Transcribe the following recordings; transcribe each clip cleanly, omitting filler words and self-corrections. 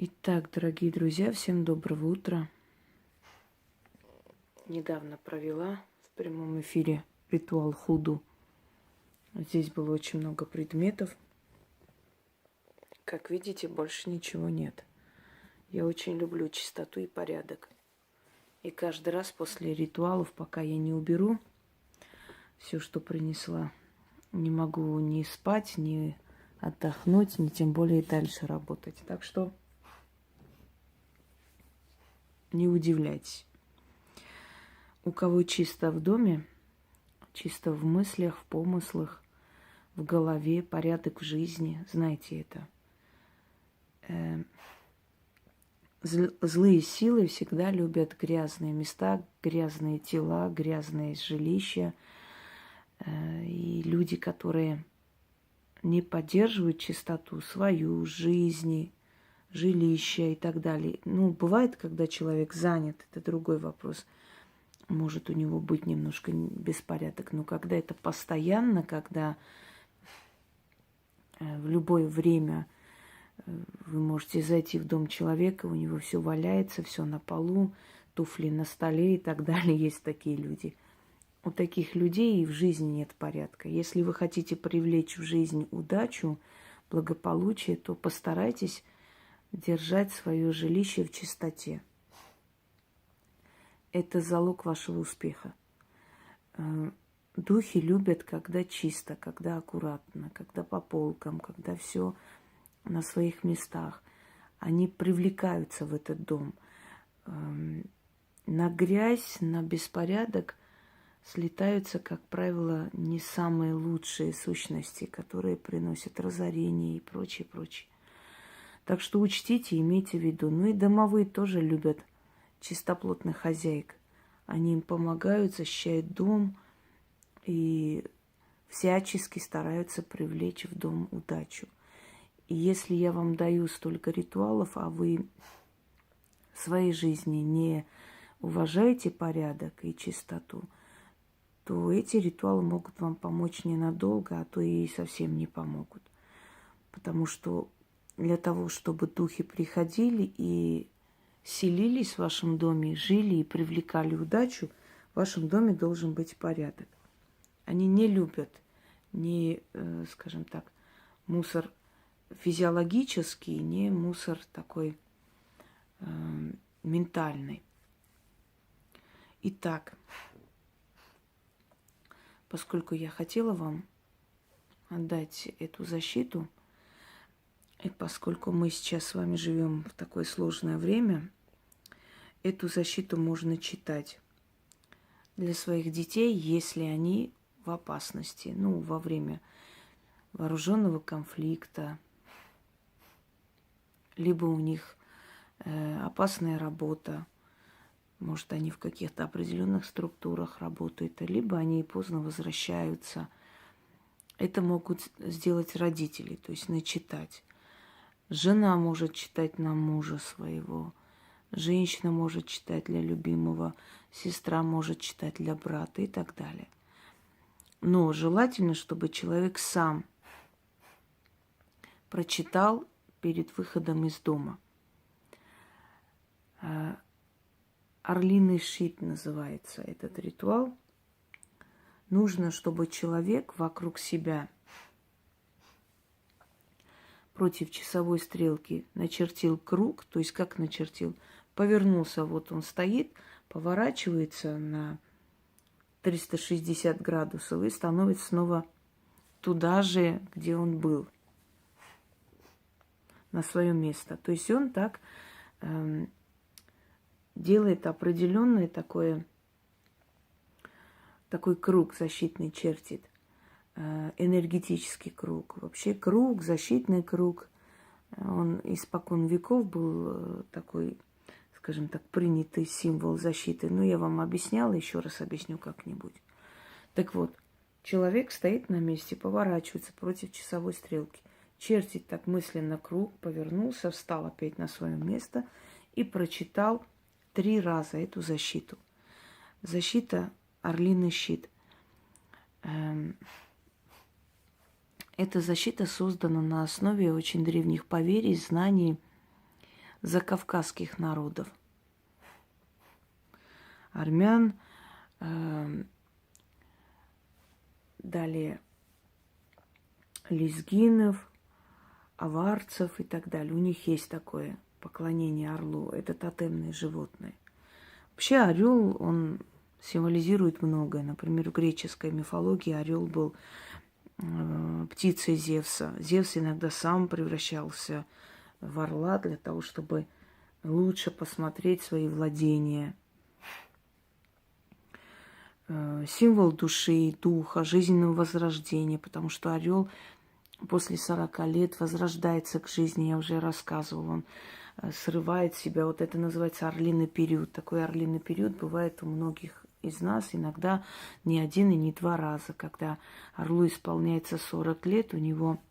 Итак, дорогие друзья, всем доброго утра. Недавно провела в прямом эфире ритуал худу. Здесь было очень много предметов. Как видите, больше ничего нет. Я очень люблю чистоту и порядок. И каждый раз после ритуалов, пока я не уберу все, что принесла, не могу ни спать, ни отдохнуть, ни тем более дальше работать. Так что не удивляйтесь. У кого чисто в доме, чисто в мыслях, в помыслах, в голове, порядок в жизни, знаете это. Злые силы всегда любят грязные места, грязные тела, грязные жилища. И люди, которые не поддерживают чистоту свою, жизни, жилища и так далее. Ну, бывает, когда человек занят, это другой вопрос. Может у него быть немножко беспорядок. Но когда это постоянно, когда в любое время вы можете зайти в дом человека, у него все валяется, все на полу, туфли на столе и так далее. Есть такие люди. У таких людей и в жизни нет порядка. Если вы хотите привлечь в жизнь удачу, благополучие, то постарайтесь держать свое жилище в чистоте. Это залог вашего успеха. Духи любят, когда чисто, когда аккуратно, когда по полкам, когда все на своих местах. Они привлекаются в этот дом. На грязь, на беспорядок слетаются, как правило, не самые лучшие сущности, которые приносят разорение и прочее, прочее. Так что учтите, имейте в виду. Ну и домовые тоже любят чистоплотных хозяек. Они им помогают, защищают дом и всячески стараются привлечь в дом удачу. И если я вам даю столько ритуалов, а вы в своей жизни не уважаете порядок и чистоту, то эти ритуалы могут вам помочь ненадолго, а то и совсем не помогут. Потому что для того, чтобы духи приходили и селились в вашем доме, жили и привлекали удачу, в вашем доме должен быть порядок. Они не любят ни, скажем так, мусор физиологический, не мусор такой ментальный. Итак, поскольку я хотела вам отдать эту защиту, и поскольку мы сейчас с вами живем в такое сложное время, эту защиту можно читать для своих детей, если они в опасности, ну, во время вооруженного конфликта, либо у них опасная работа, может, они в каких-то определенных структурах работают, либо они поздно возвращаются. Это могут сделать родители, то есть начитать. Жена может читать на мужа своего, женщина может читать для любимого, сестра может читать для брата и так далее. Но желательно, чтобы человек сам прочитал перед выходом из дома. Орлиный щит называется этот ритуал. Нужно, чтобы человек вокруг себя против часовой стрелки начертил круг, то есть как начертил, повернулся, вот он стоит, поворачивается на 360 градусов и становится снова туда же, где он был, на свое место. То есть он так делает определенный такой круг защитный, чертит. Энергетический круг. Вообще круг, защитный круг, он испокон веков был такой, скажем так, принятый символ защиты. Но я вам объясняла, еще раз объясню как-нибудь. Так вот, человек стоит на месте, поворачивается против часовой стрелки, чертит так мысленно круг, повернулся, встал опять на свое место и прочитал 3 раза эту защиту. Защита «Орлиный щит». Эта защита создана на основе очень древних поверий, знаний, закавказских народов. Армян, далее лезгинов, аварцев и так далее. У них есть такое поклонение орлу. Это тотемное животное. Вообще орел, он символизирует многое. Например, в греческой мифологии орел был птицей Зевса. Зевс иногда сам превращался в орла для того, чтобы лучше посмотреть свои владения. Символ души, духа, жизненного возрождения, потому что орел после 40 лет возрождается к жизни, я уже рассказывала, он срывает себя, вот это называется орлиный период. Такой орлиный период бывает у многих из нас, иногда не один и не два раза, когда орлу исполняется 40 лет, у него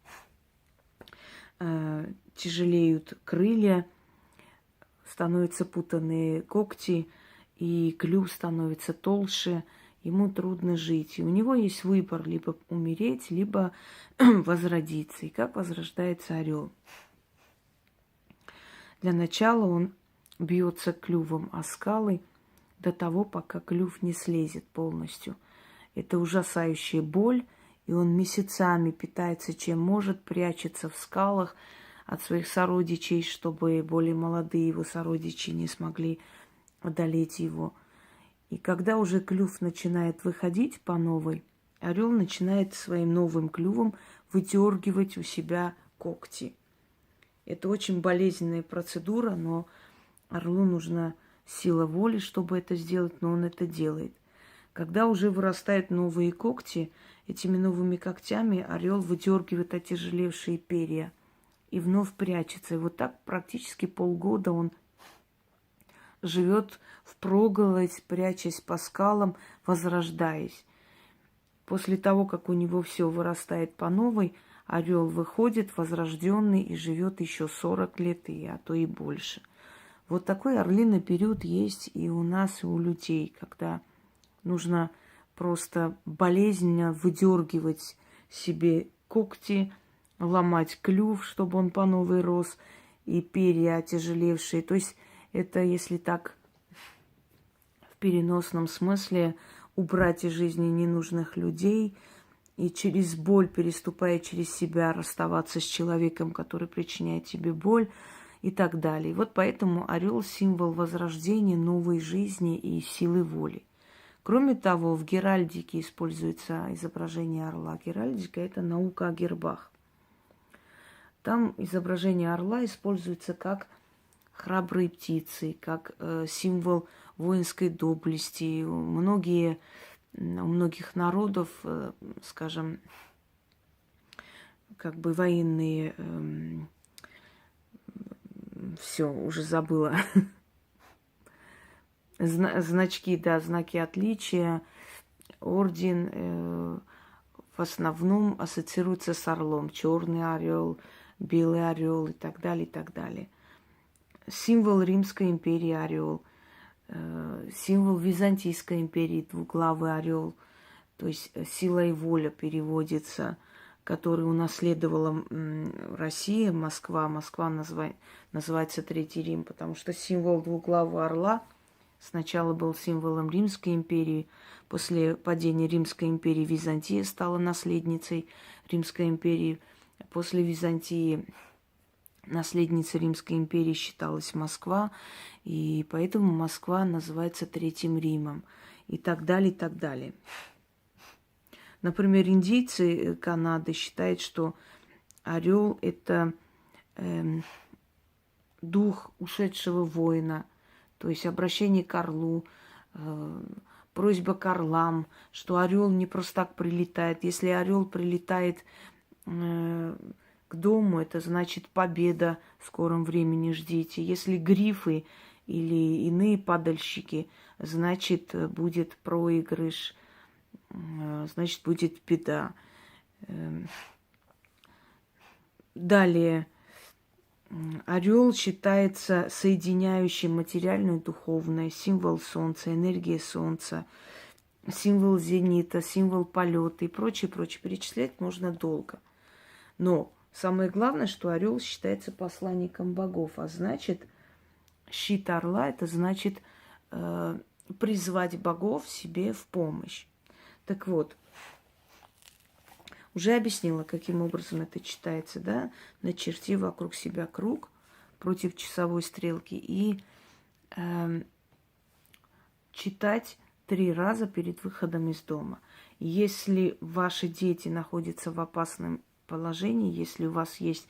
тяжелеют крылья, становятся путанные когти, и клюв становится толще, ему трудно жить. И у него есть выбор либо умереть, либо возродиться. И как возрождается орел? Для начала он бьется клювом о скалы до того, пока клюв не слезет полностью. Это ужасающая боль, и он месяцами питается чем может, прячется в скалах от своих сородичей, чтобы более молодые его сородичи не смогли одолеть его. И когда уже клюв начинает выходить по новой, орел начинает своим новым клювом выдергивать у себя когти. Это очень болезненная процедура, но орлу нужна сила воли, чтобы это сделать, но он это делает. Когда уже вырастают новые когти, этими новыми когтями орел выдергивает отяжелевшие перья и вновь прячется. И вот так практически полгода он живет впроголодь, прячась по скалам, возрождаясь. После того, как у него все вырастает по новой, орел выходит возрожденный и живет еще 40 лет, а то и больше. Вот такой орлиный период есть и у нас, и у людей, когда нужно просто болезненно выдергивать себе когти, ломать клюв, чтобы он по новой рос, и перья отяжелевшие. То есть это, если так в переносном смысле, убрать из жизни ненужных людей и через боль, переступая через себя, расставаться с человеком, который причиняет тебе боль и так далее. И вот поэтому орел – символ возрождения, новой жизни и силы воли. Кроме того, в геральдике используется изображение орла. Геральдика – это наука о гербах. Там изображение орла используется как храбрые птицы, как символ воинской доблести. У многих народов, скажем, как бы военные, все, уже забыла, значки, да, знаки отличия, орден в основном ассоциируется с орлом. Черный орел, белый орел и так далее, и так далее. Символ Римской империи орел, символ Византийской империи двуглавый орел, то есть сила и воля переводится, который унаследовала Россия, Москва. Москва называется Третий Рим, потому что символ двуглавого орла сначала был символом Римской империи, после падения Римской империи Византия стала наследницей Римской империи, после Византии наследницей Римской империи считалась Москва, и поэтому Москва называется Третьим Римом, и так далее, и так далее. Например, индийцы Канады считают, что орел – это дух ушедшего воина, то есть обращение к орлу, просьба к орлам, что орел не просто так прилетает. Если орел прилетает к дому, это значит победа в скором времени ждите. Если грифы или иные падальщики, значит будет проигрыш, значит будет беда. Далее. Орел считается соединяющим материальное и духовное, символ солнца, энергия солнца, символ зенита, символ полета и прочее, прочее. Перечислять можно долго. Но самое главное, что орел считается посланником богов, а значит, щит орла – это значит призвать богов себе в помощь. Так вот, уже объяснила, каким образом это читается, да? Начерти вокруг себя круг против часовой стрелки и читать 3 раза перед выходом из дома. Если ваши дети находятся в опасном положении, если у вас есть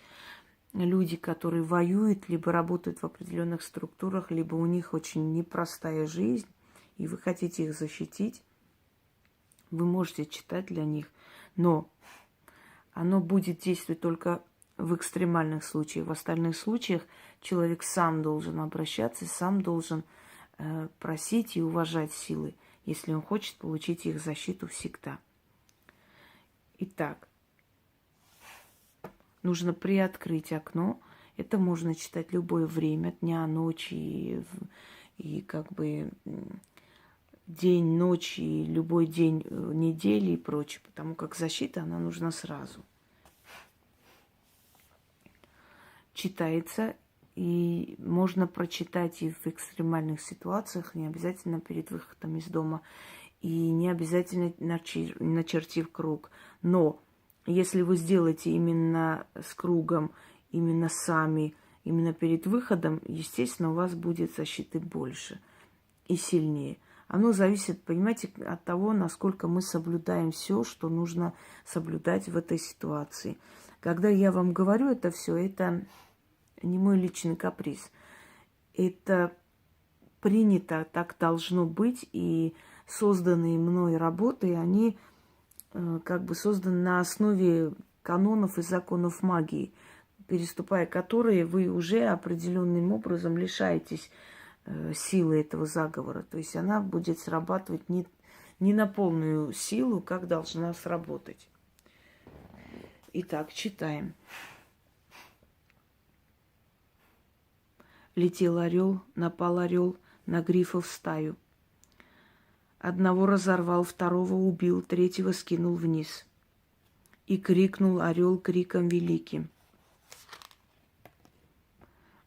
люди, которые воюют, либо работают в определенных структурах, либо у них очень непростая жизнь, и вы хотите их защитить, вы можете читать для них, но оно будет действовать только в экстремальных случаях. В остальных случаях человек сам должен обращаться, сам должен просить и уважать силы, если он хочет получить их защиту всегда. Итак, нужно приоткрыть окно. Это можно читать любое время, дня, ночи, и как бы день, ночь, и любой день недели и прочее, потому как защита, она нужна сразу. Читается, и можно прочитать и в экстремальных ситуациях, не обязательно перед выходом из дома, и не обязательно начертив круг. Но если вы сделаете именно с кругом, именно сами, именно перед выходом, естественно, у вас будет защиты больше и сильнее. Оно зависит, понимаете, от того, насколько мы соблюдаем все, что нужно соблюдать в этой ситуации. Когда я вам говорю это все, это не мой личный каприз. Это принято, так должно быть, и созданные мной работы, они как бы созданы на основе канонов и законов магии, переступая которые вы уже определенным образом лишаетесь силы этого заговора. То есть она будет срабатывать не на полную силу, как должна сработать. Итак, читаем. Летел орел, напал орел на грифов стаю. Одного разорвал, второго убил, третьего скинул вниз. И крикнул орел криком великим: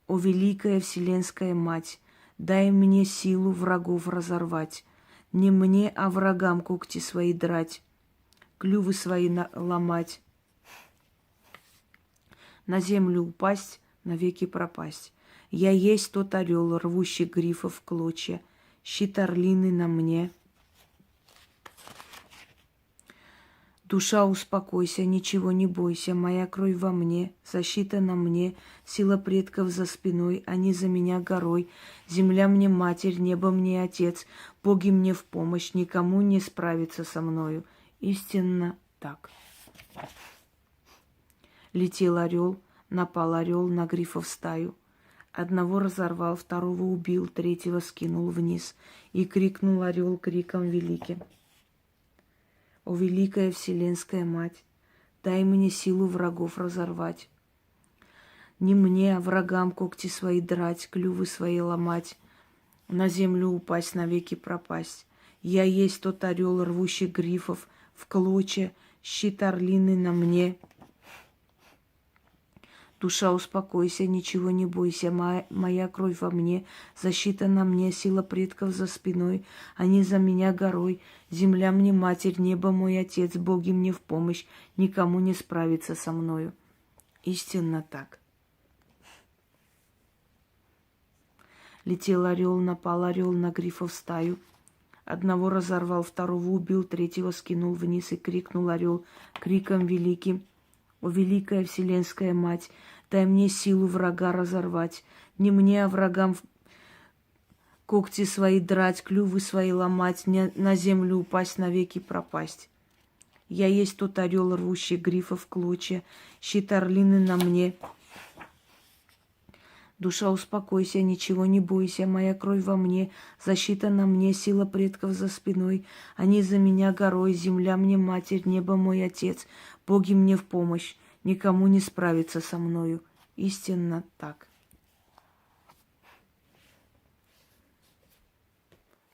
«О, великая вселенская мать, дай мне силу врагов разорвать, не мне, а врагам когти свои драть, клювы свои ломать, на землю упасть, навеки пропасть. Я есть тот орел, рвущий грифов в клочья, щит орлиный на мне. Душа, успокойся, ничего не бойся, моя кровь во мне, защита на мне, сила предков за спиной, они за меня горой. Земля мне матерь, небо мне отец, боги мне в помощь, никому не справиться со мною. Истинно так». Летел орел, напал орел на грифов стаю. Одного разорвал, второго убил, третьего скинул вниз. И крикнул орел криком великим: «О, великая вселенская мать, дай мне силу врагов разорвать. Не мне, а врагам когти свои драть, клювы свои ломать, на землю упасть, навеки пропасть. Я есть тот орел, рвущий грифов в клочья, щит орлиный на мне. Душа, успокойся, ничего не бойся, моя кровь во мне, защита на мне, сила предков за спиной, они за меня горой. Земля мне матерь, небо мой отец, боги мне в помощь, никому не справиться со мною». Истинно так. Летел орел, напал орел на грифов стаю. Одного разорвал, второго убил, третьего скинул вниз. И крикнул орел криком великим: «О, великая вселенская мать, дай мне силу врага разорвать. Не мне, а врагам когти свои драть, клювы свои ломать, на землю упасть, навеки пропасть. Я есть тот орел, рвущий грифов в клочья, щит орлины на мне. Душа, успокойся, ничего не бойся, моя кровь во мне, защита на мне, сила предков за спиной. Они за меня горой, земля мне матерь, небо мой отец, боги мне в помощь, никому не справиться со мною». Истинно так.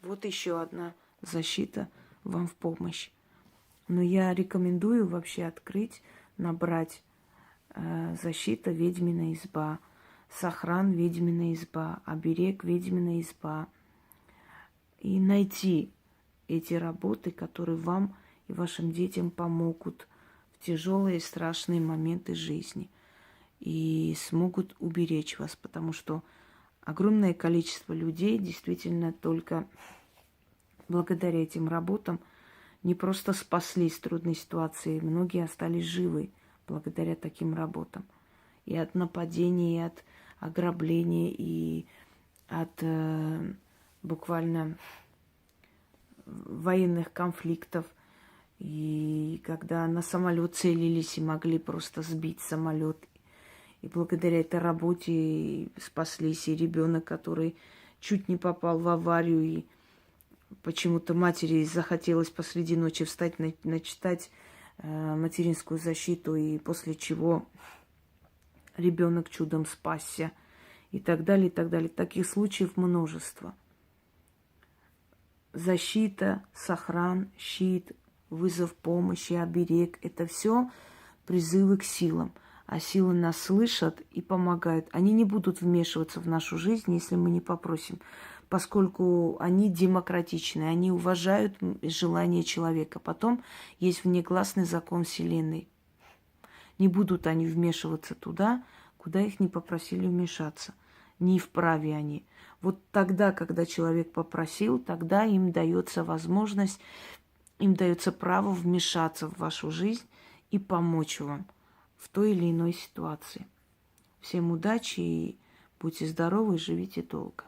Вот еще одна защита вам в помощь. Но я рекомендую вообще открыть, набрать «Защита ведьмина изба», сохран, ведьмина изба, оберег, ведьмина изба. И найти эти работы, которые вам и вашим детям помогут в тяжелые и страшные моменты жизни и смогут уберечь вас, потому что огромное количество людей действительно только благодаря этим работам не просто спаслись в трудной ситуации, многие остались живы благодаря таким работам. И от нападений, и от ограбления, и от буквально военных конфликтов. И когда на самолет целились и могли просто сбить самолет. И благодаря этой работе спаслись и ребенок, который чуть не попал в аварию, и почему-то матери захотелось посреди ночи встать, начитать материнскую защиту, и после чего ребенок чудом спасся. И так далее, и так далее. Таких случаев множество. Защита, сохран, щит, вызов помощи, оберег – это все призывы к силам. А силы нас слышат и помогают. Они не будут вмешиваться в нашу жизнь, если мы не попросим, поскольку они демократичны, они уважают желание человека. Потом есть внегласный закон Вселенной. Не будут они вмешиваться туда, куда их не попросили вмешаться. Не вправе они. Вот тогда, когда человек попросил, тогда им дается возможность, им дается право вмешаться в вашу жизнь и помочь вам в той или иной ситуации. Всем удачи и будьте здоровы, и живите долго.